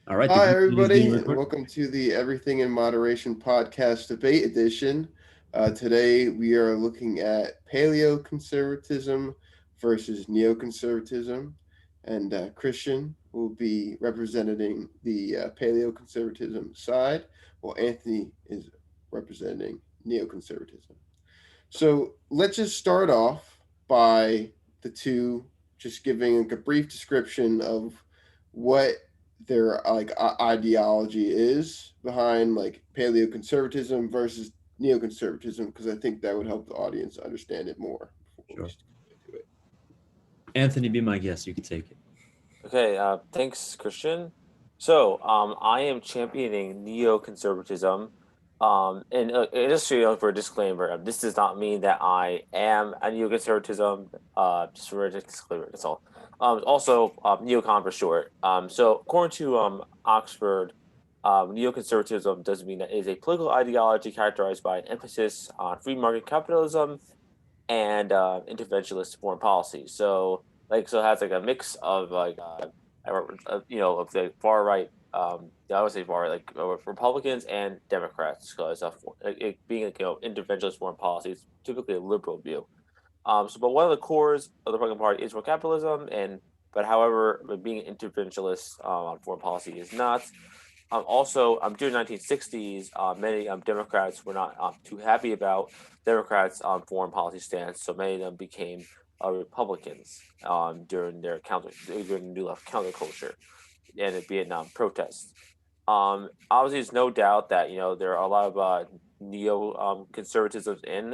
All right, the Hi, replay is being everybody, and recorded. welcome to the Everything in Moderation podcast debate edition. Today, we are looking at paleoconservatism versus neoconservatism, and Christian will be representing the paleoconservatism side, while Anthony is representing neoconservatism. So, let's just start off by the two just giving a brief description of what their ideology is behind like paleoconservatism versus neoconservatism, because I think that would help the audience understand it more before we Sure. get into it. Anthony, be my guest. You can take it. Okay, thanks, Christian. So, I am championing neoconservatism. And just so you know, for a disclaimer, this does not mean that I am a neoconservatism. Just for a disclaimer, that's all. Also, neocon for short. So, according to Oxford, neoconservatism doesn't mean that it is a political ideology characterized by an emphasis on free market capitalism and interventionist foreign policy. So it has like a mix of of the far right. I would say far right, like Republicans and Democrats, because it being like interventionist foreign policy is typically a liberal view. But one of the cores of the Republican Party is for capitalism, and but however, being interventionist on foreign policy is not. Also, during the 1960s, many Democrats were not too happy about Democrats' foreign policy stance, so many of them became Republicans during the New Left counterculture and the Vietnam protests. Obviously, there's no doubt that there are a lot of neo conservatism in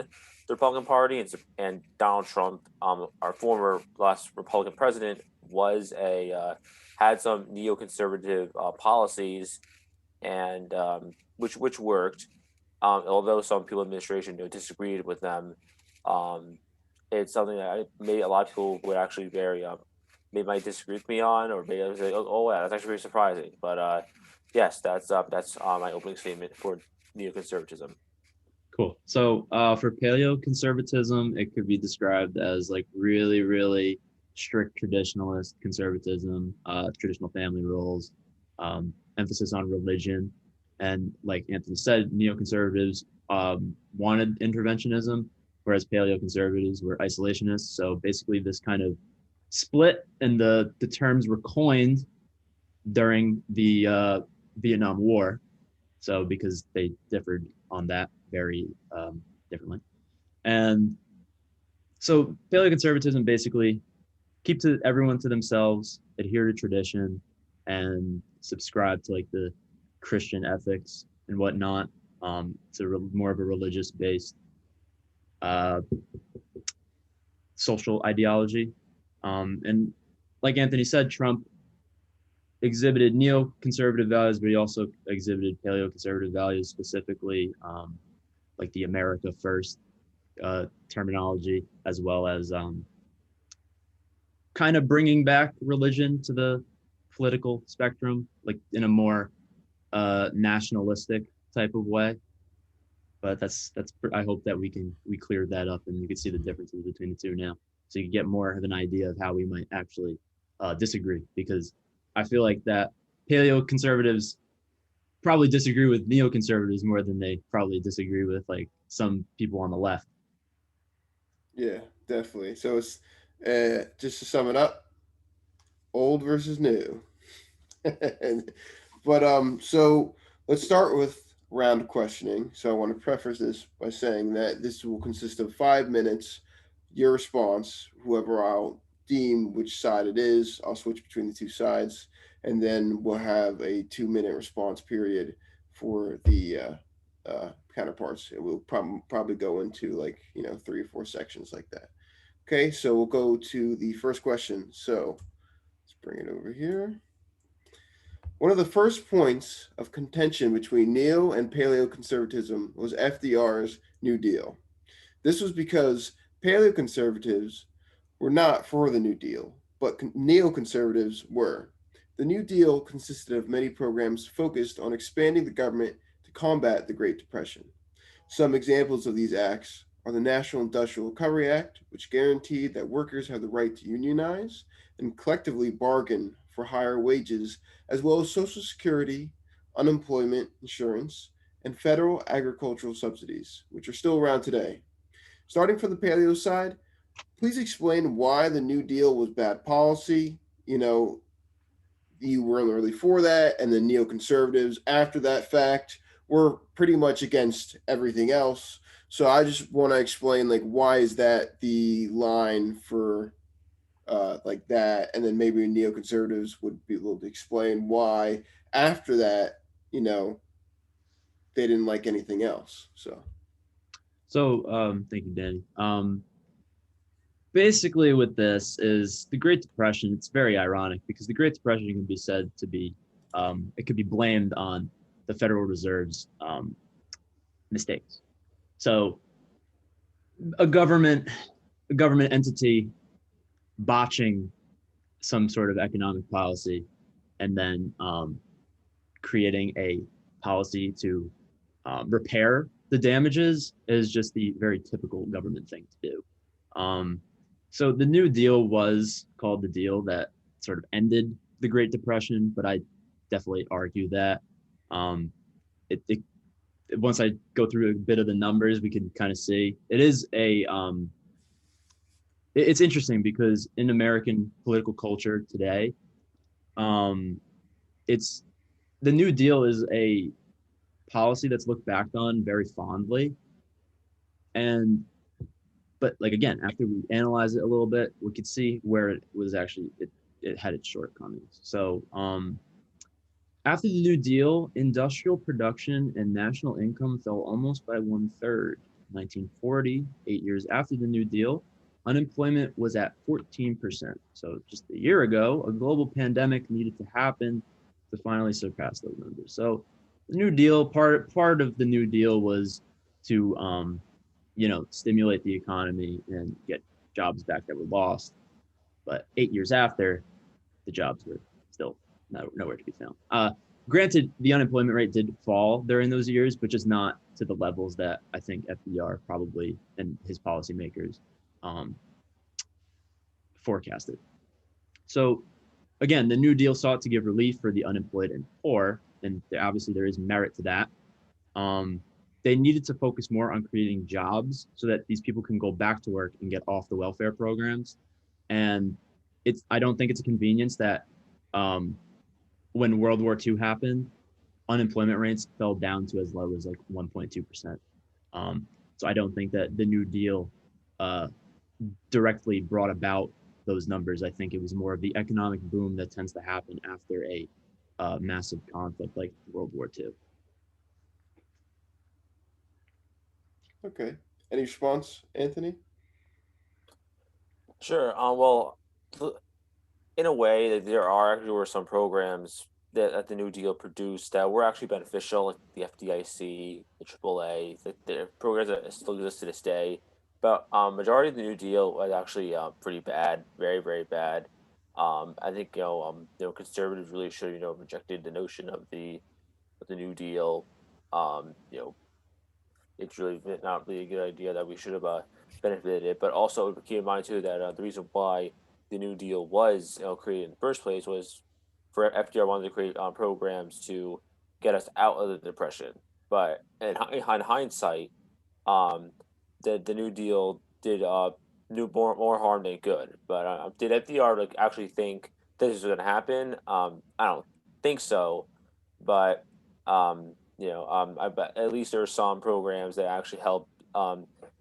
the Republican Party, and Donald Trump, our former last Republican president, was a had some neoconservative policies, and which worked. Although some people in the administration disagreed with them, um, it's something that maybe a lot of people would actually very they might disagree with me on, or maybe say, oh yeah, that's actually very surprising. But yes, that's my opening statement for neoconservatism. Cool. So, for paleoconservatism, it could be described as like really, really strict traditionalist conservatism, traditional family roles, emphasis on religion, and like Anthony said, neoconservatives wanted interventionism, whereas paleoconservatives were isolationists. So basically, this kind of split, and the terms were coined during the Vietnam War. So because they differed on that very differently, and so paleoconservatism basically keep to everyone to themselves, adhere to tradition, and subscribe to like the Christian ethics and whatnot. It's more of a religious based uh, social ideology, and like Anthony said, Trump exhibited neoconservative values, but he also exhibited paleoconservative values, specifically like the America First terminology, as well as kind of bringing back religion to the political spectrum, like in a more nationalistic type of way. But that's I hope that we cleared that up, and you can see the differences between the two now, so you can get more of an idea of how we might actually disagree. Because I feel like that paleoconservatives probably disagree with neoconservatives more than they probably disagree with like some people on the left. Yeah, definitely. So it's just to sum it up, old versus new. So let's start with round questioning. So I want to preface this by saying that this will consist of 5 minutes. Your response, whoever I'll deem which side it is, I'll switch between the two sides, and then we'll have a 2 minute response period for the counterparts. It will probably go into like 3 or 4 sections like that. Okay, so we'll go to the first question. So let's bring it over here. One of the first points of contention between neo and paleoconservatism was FDR's New Deal. This was because paleoconservatives were not for the New Deal, but neoconservatives were. The New Deal consisted of many programs focused on expanding the government to combat the Great Depression. Some examples of these acts are the National Industrial Recovery Act, which guaranteed that workers have the right to unionize, and collectively bargain for higher wages, as well as Social Security, unemployment insurance, and federal agricultural subsidies, which are still around today. Starting from the paleo side, please explain why the New Deal was bad policy. You know, you weren't really for that, and the neoconservatives after that fact were pretty much against everything else. So I just want to explain like why is that the line for like that, and then maybe neoconservatives would be able to explain why after that, you know, they didn't like anything else. So thank you, Danny. Basically with this is the Great Depression. It's very ironic because the Great Depression can be said to be, it could be blamed on the Federal Reserve's mistakes. So a government entity botching some sort of economic policy and then creating a policy to repair the damages is just the very typical government thing to do. So the New Deal was called the deal that sort of ended the Great Depression, but I definitely argue that it once I go through a bit of the numbers, we can kind of see it is a it's interesting because in American political culture today, it's the New Deal is a policy that's looked back on very fondly, and but like again, after we analyze it a little bit, we could see where it was actually it had its shortcomings. So after the New Deal, industrial production and national income fell almost by 1/3. 1940, 8 years after the New Deal, unemployment was at 14%. So just a year ago, a global pandemic needed to happen to finally surpass those numbers. So the New Deal, part of the New Deal was to stimulate the economy and get jobs back that were lost. But 8 years after, the jobs were still nowhere to be found. Granted, the unemployment rate did fall during those years, but just not to the levels that I think FDR probably and his policymakers forecasted. So again, the New Deal sought to give relief for the unemployed and poor, and obviously there is merit to that. They needed to focus more on creating jobs so that these people can go back to work and get off the welfare programs. And I don't think it's a convenience that when World War II happened, unemployment rates fell down to as low as like 1.2%. So I don't think that the New Deal directly brought about those numbers. I think it was more of the economic boom that tends to happen after a massive conflict like World War II. Okay. Any response, Anthony? Sure. In a way, there were some programs that the New Deal produced that were actually beneficial, like the FDIC, the AAA, the programs that still exist to this day. But majority of the New Deal was actually pretty bad, very very bad. I think conservatives really should rejected the notion of the New Deal. Um, you know, it's really not really a good idea that we should have benefited it. But also keep in mind too that the reason why the New Deal was created in the first place was for FDR wanted to create programs to get us out of the depression. But in hindsight, um, the New Deal did do more harm than good. But did FDR actually think this was going to happen? I don't think so. But I bet at least there are some programs that actually help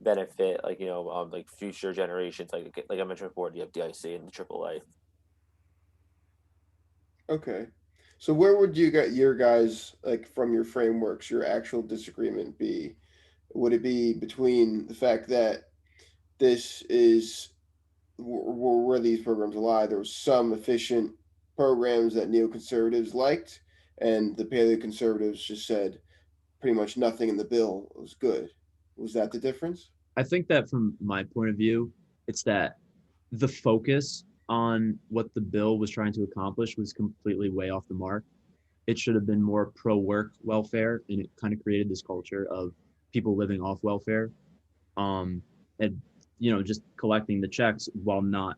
benefit like future generations, like I mentioned before, the FDIC and the AAA. Okay. So where would you get your guys like from your frameworks, your actual disagreement be? Would it be between the fact that this is where these programs lie? There was some efficient programs that neoconservatives liked, and the paleoconservatives just said pretty much nothing in the bill was good. Was that the difference? I think that from my point of view, it's that the focus on what the bill was trying to accomplish was completely way off the mark. It should have been more pro-work welfare, and it kind of created this culture of people living off welfare, and just collecting the checks while not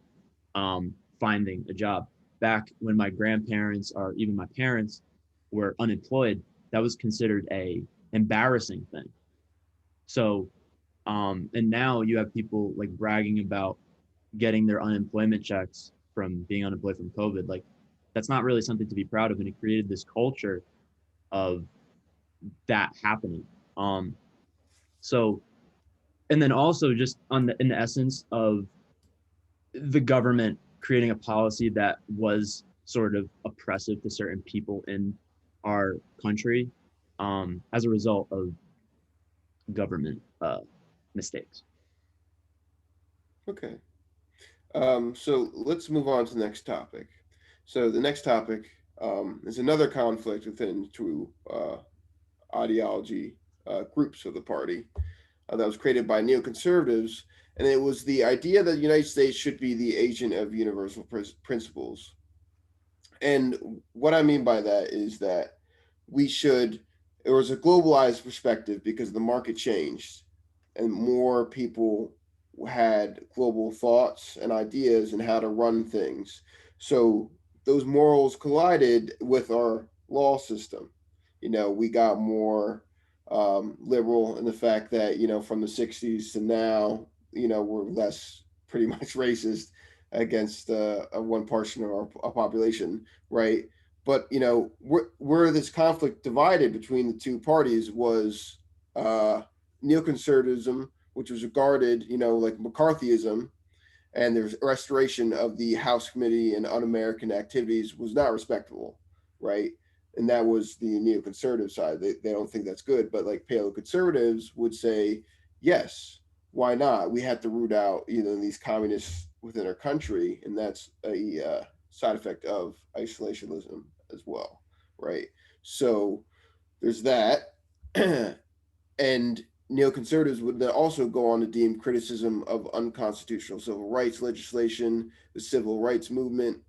finding a job. Back when my grandparents or even my parents were unemployed, that was considered a embarrassing thing. So, and now you have people like bragging about getting their unemployment checks from being unemployed from COVID. Like, that's not really something to be proud of. And it created this culture of that happening. So, and then also just in the essence of the government creating a policy that was sort of oppressive to certain people in our country, as a result of government mistakes. Okay. So let's move on to the next topic. So the next topic is another conflict within two ideology groups of the party that was created by neoconservatives, and it was the idea that the United States should be the agent of universal principles. And what I mean by that is that we should, it was a globalized perspective because the market changed and more people had global thoughts and ideas and how to run things. So those morals collided with our law system. We got more liberal in the fact that, from the 60s to now, we're less pretty much racist against one portion of our population, right? But where this conflict divided between the two parties was neoconservatism, which was regarded, like McCarthyism, and the restoration of the House Committee and Un-American activities was not respectable, right? And that was the neoconservative side. They don't think that's good, but like paleoconservatives would say, yes, why not? We have to root out, these communists within our country, and that's a side effect of isolationism as well, right? So there's that. And neoconservatives would then also go on to deem criticism of unconstitutional civil rights legislation, the civil rights movement,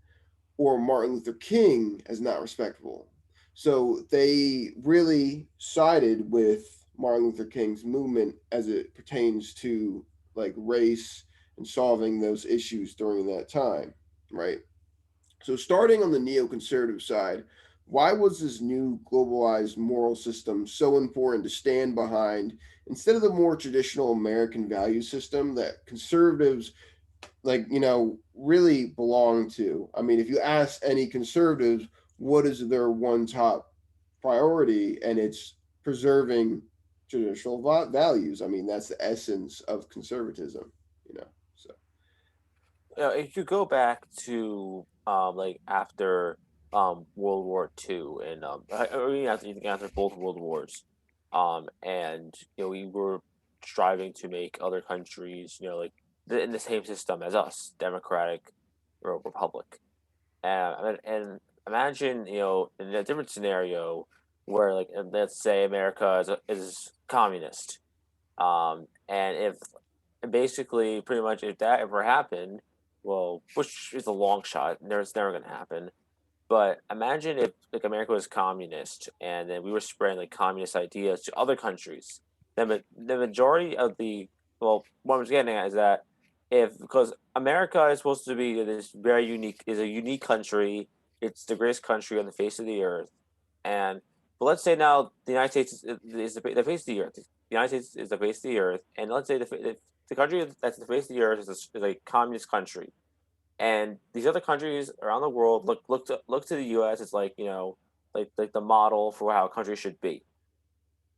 or Martin Luther King as not respectable. So they really sided with Martin Luther King's movement as it pertains to like race and solving those issues during that time, right? So starting on the neoconservative side, why was this new globalized moral system so important to stand behind instead of the more traditional American value system that conservatives really belong to? I mean, if you ask any conservatives, what is their one top priority, and it's preserving traditional values. I mean, that's the essence of conservatism, so. If you go back to like after World War II and after both World Wars, and we were striving to make other countries like in the same system as us, democratic or republic, and imagine in a different scenario where like let's say America is communist, and if basically pretty much if that ever happened, well, which is a long shot, it's never going to happen. But imagine if like America was communist and then we were spreading like communist ideas to other countries. Then the majority of what I'm getting at is that if because America is supposed to be this very unique is a unique country, it's the greatest country on the face of the earth, and but let's say now the United States is the face of the earth. The United States is the face of the earth, and let's say the country that's the face of the earth is a communist country, and these other countries around the world look to the U.S. as like like the model for how a country should be,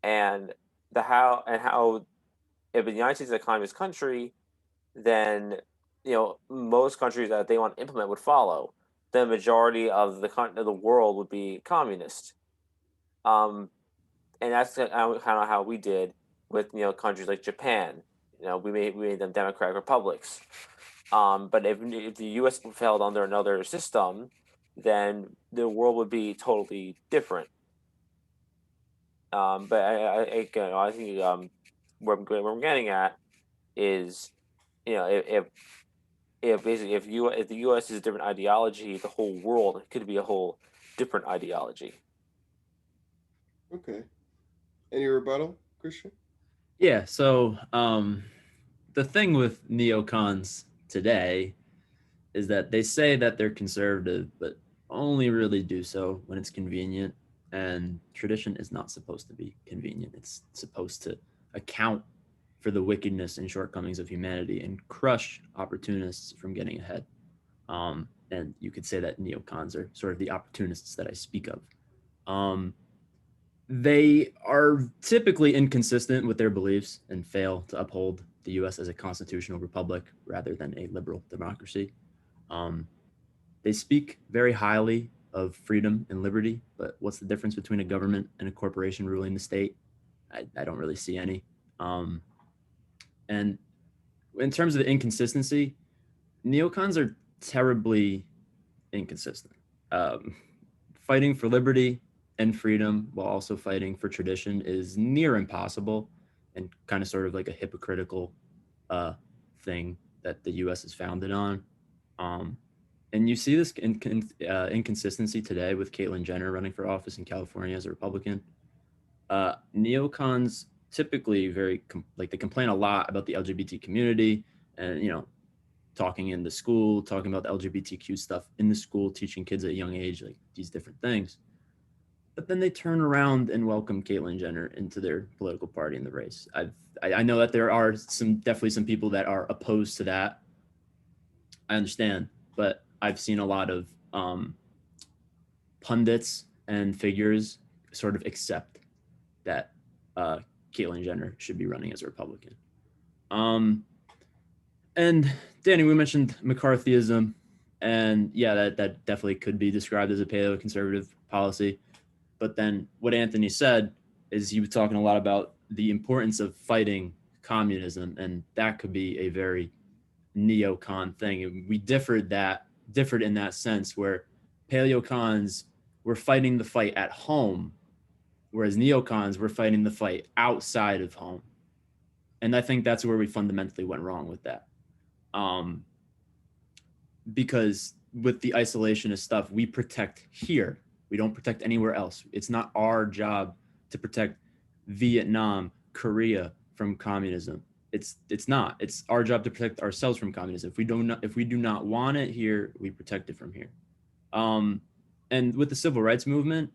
and how if the United States is a communist country, then most countries that they want to implement would follow. The majority of the world would be communist, and that's kind of how we did with countries like Japan. We made them democratic republics. But if the U.S. failed under another system, then the world would be totally different. But I think where I'm getting at is, if basically if the U.S. is a different ideology, the whole world could be a whole different ideology. Okay. Any rebuttal, Christian? Yeah. So the thing with neocons today is that they say that they're conservative, but only really do so when it's convenient. And tradition is not supposed to be convenient. It's supposed to account for the wickedness and shortcomings of humanity and crush opportunists from getting ahead. And you could say that neocons are sort of the opportunists that I speak of. They are typically inconsistent with their beliefs and fail to uphold the US as a constitutional republic rather than a liberal democracy. They speak very highly of freedom and liberty, but what's the difference between a government and a corporation ruling the state? I don't really see any. And in terms of the inconsistency, neocons are terribly inconsistent. Fighting for liberty and freedom while also fighting for tradition is near impossible and kind of sort of like a hypocritical thing that the US is founded on. And you see this inconsistency today with Caitlyn Jenner running for office in California as a Republican. Neocons typically they complain a lot about the LGBT community and, talking in the school, talking about the LGBTQ stuff in the school, teaching kids at a young age, like these different things. But then they turn around and welcome Caitlyn Jenner into their political party in the race. I know that there are definitely some people that are opposed to that. I understand, but I've seen a lot of pundits and figures sort of accept that Caitlyn Jenner should be running as a Republican. And Danny, we mentioned McCarthyism, and yeah, that definitely could be described as a paleoconservative policy. But then what Anthony said is he was talking a lot about the importance of fighting communism, and that could be a very neocon thing. And we differed in that sense, where paleocons were fighting the fight at home, whereas neocons were fighting the fight outside of home. And I think that's where we fundamentally went wrong with that. Because with the isolationist stuff, we protect here. We don't protect anywhere else. It's not our job to protect Vietnam, Korea from communism. It's not. It's our job to protect ourselves from communism. If we do not want it here, we protect it from here. And with the civil rights movement,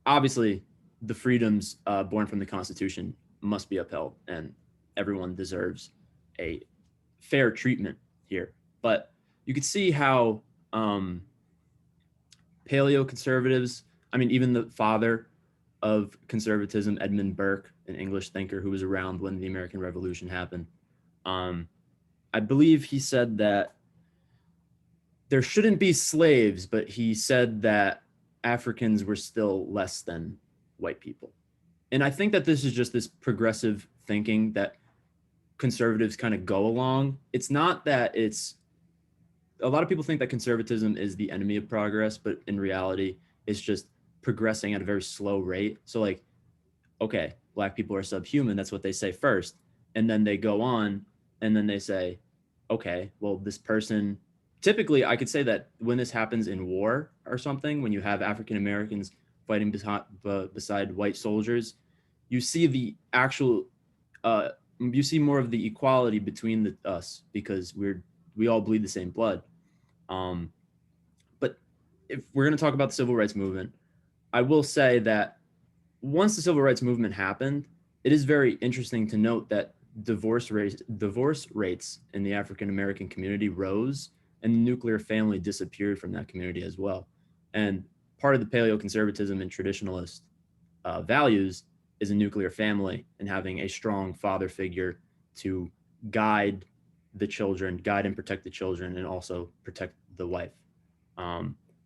obviously the freedoms born from the Constitution must be upheld, and everyone deserves a fair treatment here. But you could see how paleoconservatives, even the father of conservatism, Edmund Burke, an English thinker who was around when the American Revolution happened, I believe he said that there shouldn't be slaves, but he said that Africans were still less than white people. And I think that this is just this progressive thinking that conservatives kind of go along. It's not that a lot of people think that conservatism is the enemy of progress, but in reality, it's just progressing at a very slow rate. So like, okay, Black people are subhuman. That's what they say first. And then they go on and then they say, okay, well, this person, typically I could say that when this happens in war or something, when you have African Americans fighting beside white soldiers, you see the actual, you see more of the equality between us because we all bleed the same blood. But if we're going to talk about the civil rights movement, I will say that once the civil rights movement happened, it is very interesting to note that divorce rates in the African American community rose, and the nuclear family disappeared from that community as well. And part of the paleoconservatism and traditionalist values is a nuclear family and having a strong father figure to guide the children, guide and protect the children, and also protect the wife.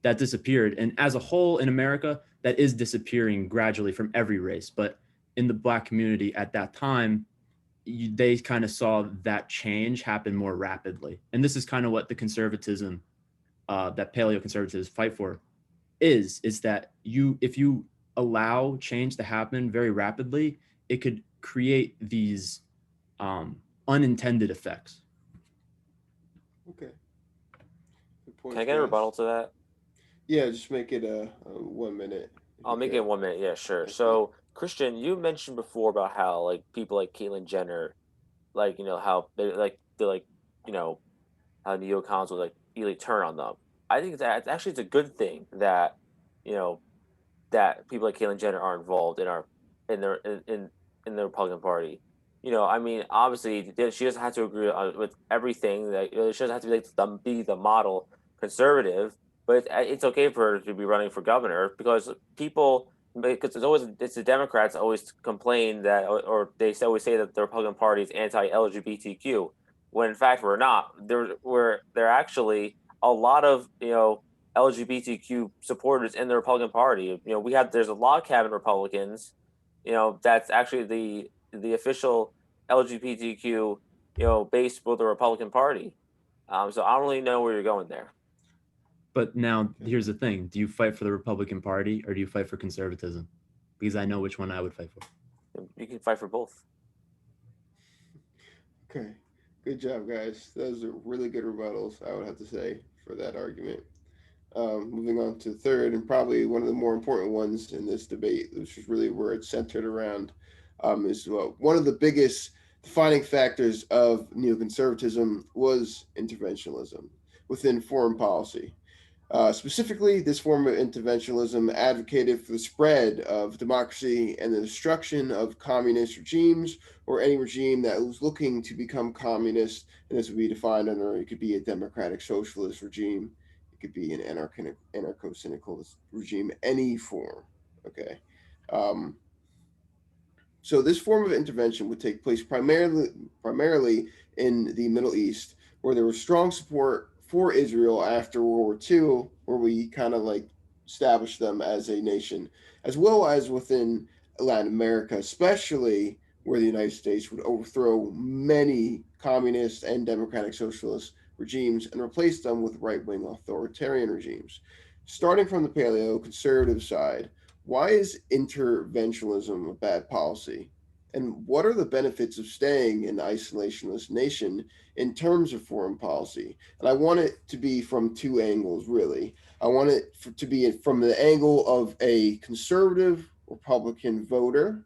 That disappeared. And as a whole in America, that is disappearing gradually from every race. But in the Black community at that time, they kind of saw that change happen more rapidly. And this is kind of what the conservatism that paleoconservatives fight for is that if you allow change to happen very rapidly, it could create these unintended effects. Okay. Can I get a rebuttal to that? Yeah, just make it a 1 minute. I'll make it 1 minute. Yeah, sure. So, Christian, you mentioned before about how like people like Caitlyn Jenner, like how they how neocons would like really turn on them. I think that actually it's a good thing that you know that people like Caitlyn Jenner are involved in their in the Republican Party. I mean, obviously, she doesn't have to agree with everything. That she doesn't have to be be the model conservative, but it's okay for her to be running for governor because it's the Democrats always complain that or they always say that the Republican Party is anti-LGBTQ, when in fact we're not. There actually a lot of LGBTQ supporters in the Republican Party. There's a log cabin Republicans, that's actually the official LGBTQ, base for the Republican Party. So I don't really know where you're going there. But now here's the thing: do you fight for the Republican Party or do you fight for conservatism? Because I know which one I would fight for. You can fight for both. Okay, good job, guys. Those are really good rebuttals, I would have to say, for that argument. Moving on to the third, and probably one of the more important ones in this debate, which is really where it's centered around, is one of the biggest defining factors of neoconservatism was interventionism within foreign policy. Specifically, this form of interventionism advocated for the spread of democracy and the destruction of communist regimes or any regime that was looking to become communist. And this would be defined under it could be a democratic socialist regime, it could be an anarcho-syndicalist regime, any form. Okay. So this form of intervention would take place primarily in the Middle East, where there was strong support for Israel after World War II, where we kind of like established them as a nation, as well as within Latin America, especially where the United States would overthrow many communist and democratic socialist regimes and replace them with right-wing authoritarian regimes. Starting from the paleoconservative side, why is interventionism a bad policy? And what are the benefits of staying an isolationist nation in terms of foreign policy? And I want it to be from two angles, really. I want it to be from the angle of a conservative Republican voter,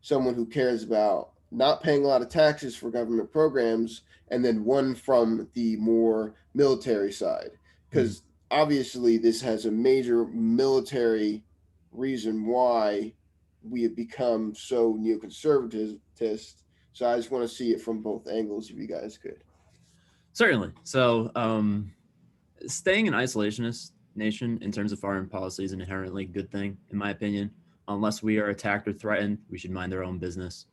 someone who cares about not paying a lot of taxes for government programs, and then one from the more military side. Because obviously this has a major military reason why we have become so neoconservatist. So I just want to see it from both angles, if you guys could. Certainly. So staying an isolationist nation in terms of foreign policy is an inherently good thing, in my opinion. Unless we are attacked or threatened, we should mind our own business.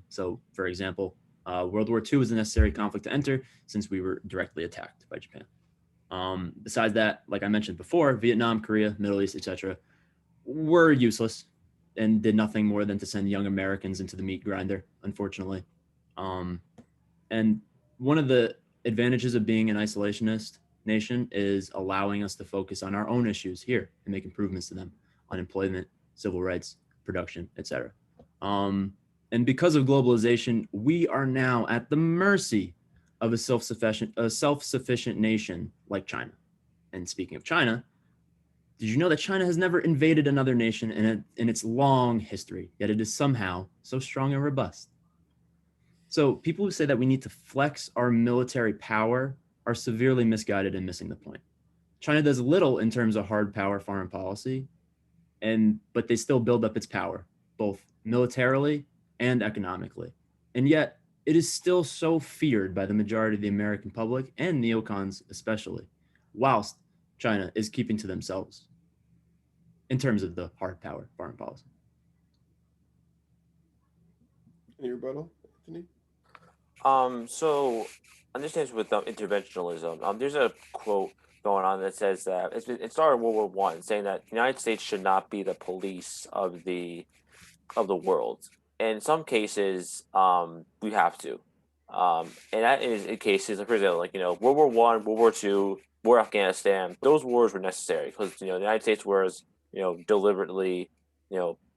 So, for example, World War II was a necessary conflict to enter since we were directly attacked by Japan. Besides that, like I mentioned before, Vietnam, Korea, Middle East, etc., were useless and did nothing more than to send young Americans into the meat grinder, unfortunately. And one of the advantages of being an isolationist nation is allowing us to focus on our own issues here and make improvements to them: unemployment, civil rights, production, etc. And because of globalization, we are now at the mercy of a self-sufficient nation like China. And speaking of China, did you know that China has never invaded another nation in its long history, yet it is somehow so strong and robust? So people who say that we need to flex our military power are severely misguided and missing the point. China does little in terms of hard power foreign policy, but they still build up its power, both militarily and economically. And yet it is still so feared by the majority of the American public and neocons especially, whilst China is keeping to themselves in terms of the hard power foreign policy. Any rebuttal, Anthony? So understands with interventionism. There's a quote going on that says that it started in World War One, saying that the United States should not be the police of the world. In some cases, we have to, and that is in cases, for example, like World War One, World War Two, War Afghanistan. Those wars were necessary because the United States was deliberately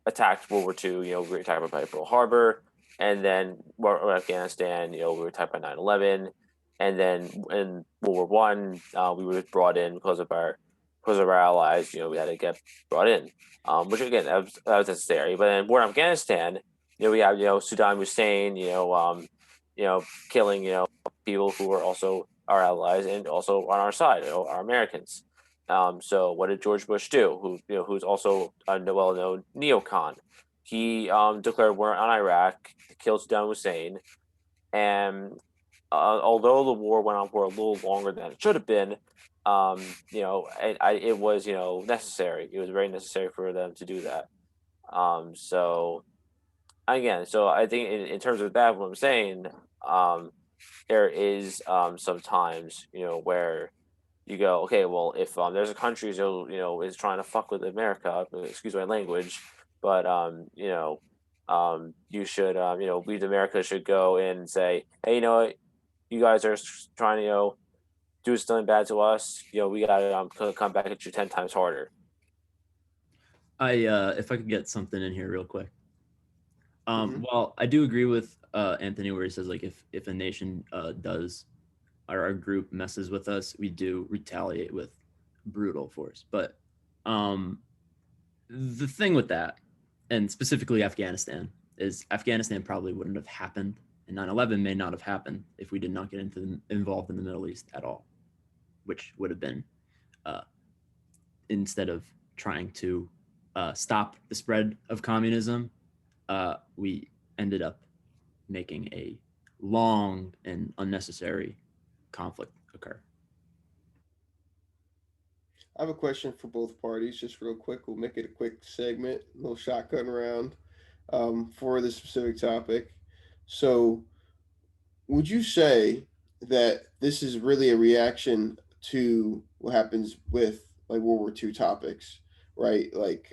attacked World War Two. We were attacked by Pearl Harbor. And then Afghanistan, we were attacked by 9/11, and then in World War One, we were brought in because of our allies. We had to get brought in, which again that was necessary. But in War in Afghanistan, we have Saddam Hussein, killing people who were also our allies and also on our side, our Americans. So what did George Bush do? Who's also a well-known neocon? He declared war on Iraq, killed Saddam Hussein, and although the war went on for a little longer than it should have been, it was necessary. It was very necessary for them to do that. So again, so I think in terms of that, what I'm saying, there is sometimes where you go, okay, well, if there's a country is trying to fuck with America, excuse my language, but you should we America should go in and say, hey, you know what, you guys are trying to do something bad to us, we gotta come back at you 10 times harder. If I could get something in here real quick. Mhm. Well, I do agree with Anthony where he says like if a nation does or our group messes with us, we do retaliate with brutal force. But the thing with that, and specifically Afghanistan, is Afghanistan probably wouldn't have happened, and 9/11 may not have happened if we did not get involved in the Middle East at all, which would have been instead of trying to stop the spread of communism, we ended up making a long and unnecessary conflict occur. I have a question for both parties, just real quick. We'll make it a quick segment, a little shotgun round for this specific topic. So, would you say that this is really a reaction to what happens with like World War II topics, right? Like,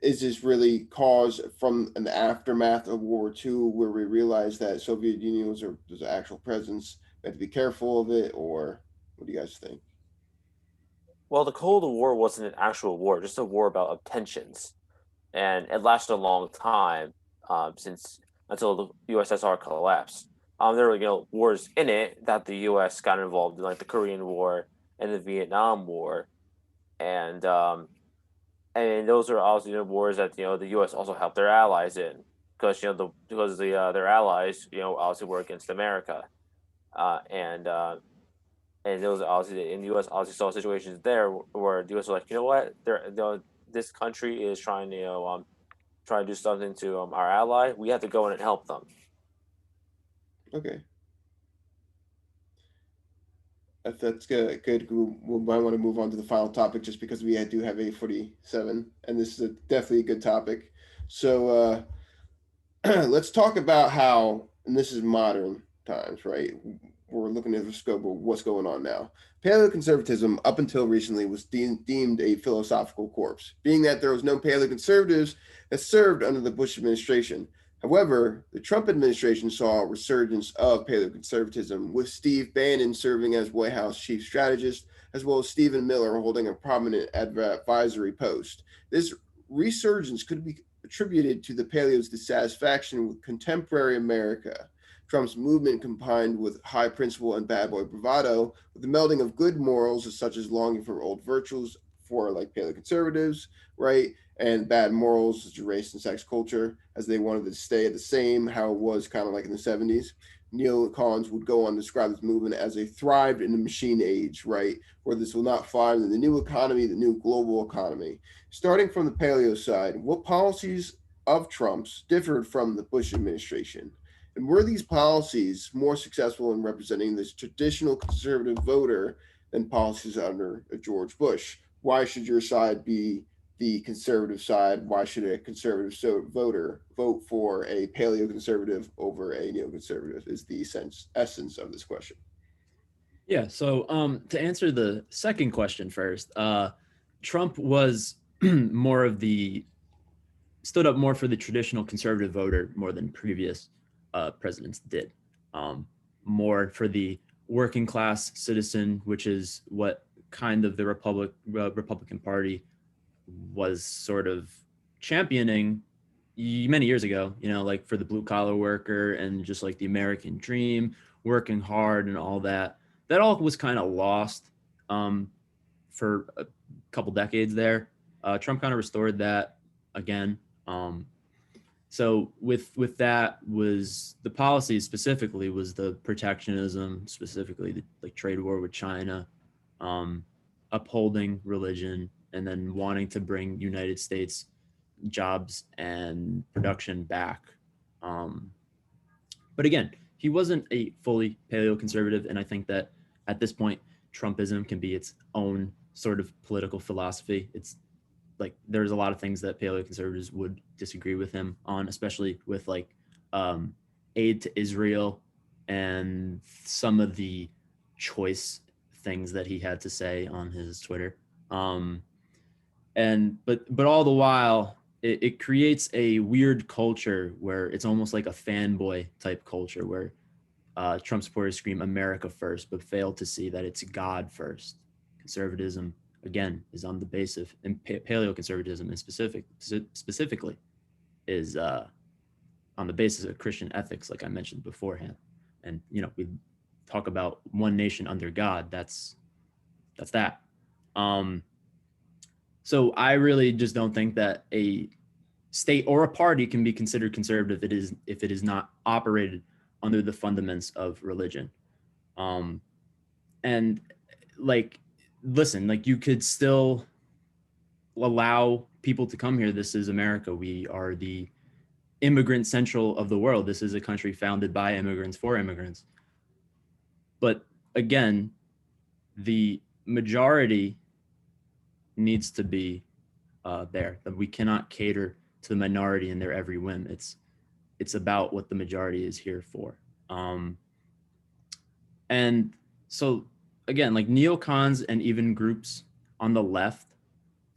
is this really caused from an aftermath of World War II, where we realized that Soviet Union was an actual presence? We have to be careful of it, or what do you guys think? Well, the Cold War wasn't an actual war, just a war about tensions, and it lasted a long time, since until the USSR collapsed. There were wars in it that the U.S. got involved in, like the Korean War and the Vietnam War, and those are also wars that the U.S. also helped their allies in, because their allies obviously were against America, and those obviously in the U.S. obviously saw situations there where the U.S. was like, what, this country is trying to try to do something to our ally, we have to go in and help them. Okay. If that's good, good. We might want to move on to the final topic just because we do have 8:47, and this is definitely a good topic. So let's talk about how, and this is modern times, right? We're looking at the scope of what's going on now. Paleoconservatism, up until recently, was deemed a philosophical corpse, being that there was no paleoconservatives that served under the Bush administration. However, the Trump administration saw a resurgence of paleoconservatism, with Steve Bannon serving as White House chief strategist, as well as Stephen Miller holding a prominent advisory post. This resurgence could be attributed to the paleo's dissatisfaction with contemporary America. Trump's movement combined with high principle and bad boy bravado, with the melding of good morals such as longing for old virtues for like paleoconservatives, right? And bad morals such as race and sex culture, as they wanted to stay the same, how it was kind of like in the 70s. Neocons would go on to describe this movement as a thrived in the machine age, right? Where this will not thrive in the new economy, the new global economy. Starting from the paleo side, what policies of Trump's differed from the Bush administration? And were these policies more successful in representing this traditional conservative voter than policies under George Bush? Why should your side be the conservative side? Why should a conservative voter vote for a paleoconservative over a neoconservative? Is the essence of this question. Yeah. So to answer the second question first, Trump was more of the stood up more for the traditional conservative voter more than previous presidents did. More for the working class citizen, which is what kind of the Republican Party was sort of championing many years ago, like for the blue collar worker and just like the American dream, working hard and all that. That all was kind of lost for a couple decades there. Trump kind of restored that again. So with that was the policy specifically was the protectionism, specifically the like trade war with China, upholding religion, and then wanting to bring United States jobs and production back. But again, he wasn't a fully paleoconservative, and I think that at this point, Trumpism can be its own sort of political philosophy. It's like there's a lot of things that paleoconservatives would disagree with him on, especially with like aid to Israel and some of the choice things that he had to say on his Twitter. And but all the while, it creates a weird culture where it's almost like a fanboy type culture where Trump supporters scream America first, but fail to see that it's God first. Conservatism, again, is on the base of, and paleoconservatism in specifically is on the basis of Christian ethics, like I mentioned beforehand. And, you know, we talk about one nation under God. That's that. So I really just don't think that a state or a party can be considered conservative if it is not operated under the fundaments of religion. And like, listen, like you could still allow people to come here. This is America. We are the immigrant central of the world. This is a country founded by immigrants for immigrants. But again, the majority needs to be there. We cannot cater to the minority and their every whim. It's about what the majority is here for. And so again, like neocons and even groups on the left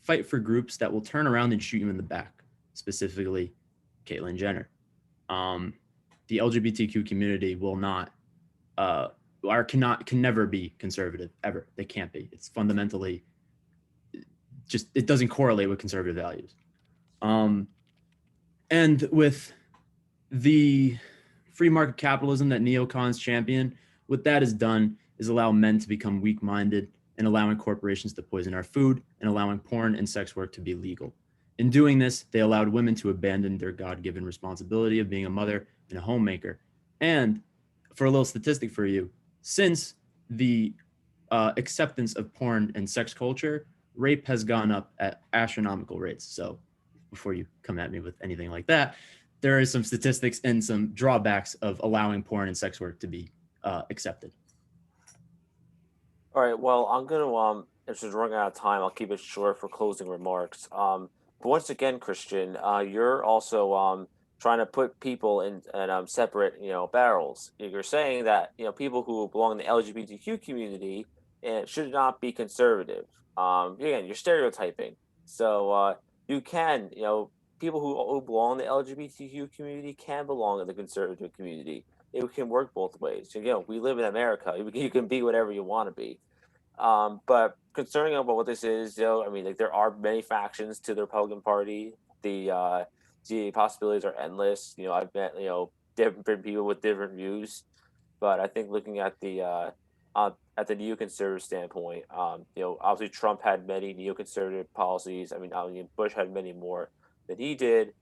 fight for groups that will turn around and shoot you in the back, specifically Caitlyn Jenner. The LGBTQ community will not, can never be conservative, ever. They can't be. It's fundamentally just, it doesn't correlate with conservative values. And with the free market capitalism that neocons champion, what that has done is allow men to become weak-minded and allowing corporations to poison our food and allowing porn and sex work to be legal. In doing this, they allowed women to abandon their God-given responsibility of being a mother and a homemaker. And for a little statistic for you, since the acceptance of porn and sex culture, rape has gone up at astronomical rates. So before you come at me with anything like that, there is some statistics and some drawbacks of allowing porn and sex work to be accepted. All right. Well, I'm gonna if she's running out of time, I'll keep it short for closing remarks. But once again, Christian, you're also trying to put people in separate barrels. You're saying that people who belong in the LGBTQ community should not be conservative. Again, you're stereotyping. So you can people who belong in the LGBTQ community can belong in the conservative community. It can work both ways. We live in America. You can be whatever you want to be. But concerning about what this is, I mean, like there are many factions to the Republican Party. The possibilities are endless. I've met different people with different views, but I think looking at the neoconservative standpoint, obviously Trump had many neoconservative policies. I mean, Bush had many more than he did.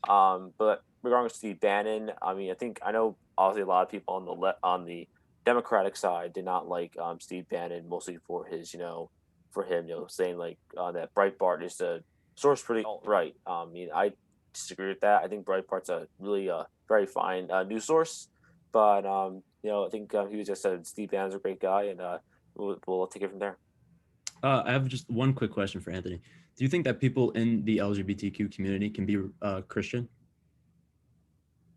But regarding Steve Bannon, I mean, I know obviously a lot of people on the Democratic side did not like Steve Bannon, mostly for his for him saying like that Breitbart is the source for the alt-right. I mean, I disagree with that. I think Breitbart's a really very fine news source, but I think he was just said Steve Bannon's a great guy, and we'll take it from there. I have just one quick question for Anthony. Do you think that people in the LGBTQ community can be Christian?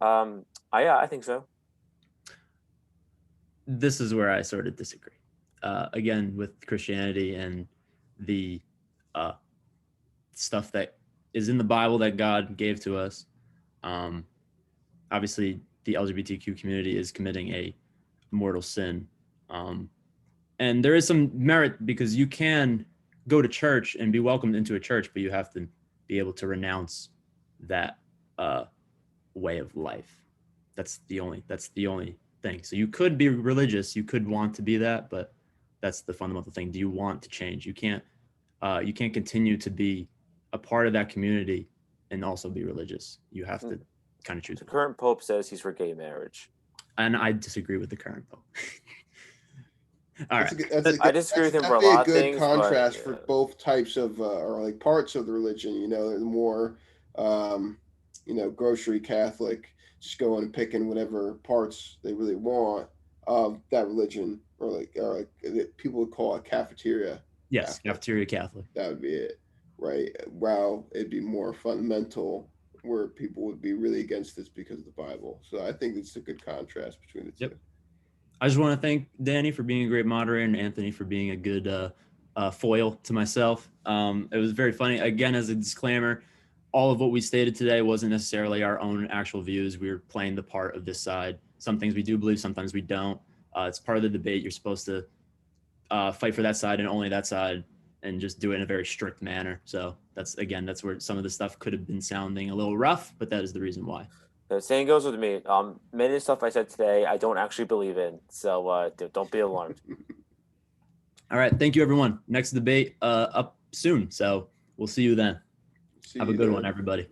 I think so. This is where I sort of disagree. Again, with Christianity and the stuff that is in the Bible that God gave to us, obviously the LGBTQ community is committing a mortal sin. And there is some merit because you can go to church and be welcomed into a church, but you have to be able to renounce that way of life. That's the only thing. So you could be religious, you could want to be that, but that's the fundamental thing. Do you want to change? You can't continue to be a part of that community and also be religious. You have to kind of choose The one. current Pope says he's for gay marriage. And I disagree with the current Pope. All right. I disagree with him for a that'd be lot a of good things, contrast but, for both types of or like parts of the religion. You know, the more grocery Catholic, just going and picking whatever parts they really want of that religion, or like people would call it cafeteria. Yes, Catholic. cafeteria Catholic. That would be it, right? Wow, it'd be more fundamental, where people would be really against this because of the Bible. So I think it's a good contrast between the two. Yep. I just want to thank Danny for being a great moderator and Anthony for being a good foil to myself. It was very funny. Again, as a disclaimer, all of what we stated today wasn't necessarily our own actual views. We were playing the part of this side. Some things we do believe, sometimes we don't. It's part of the debate. You're supposed to fight for that side and only that side, and just do it in a very strict manner. So that's where some of the stuff could have been sounding a little rough, but that is the reason why. the same goes with me. Many of the stuff I said today, I don't actually believe in. So don't be alarmed. All right. Thank you, everyone. Next debate up soon. So we'll see you then. Have a good one, everybody.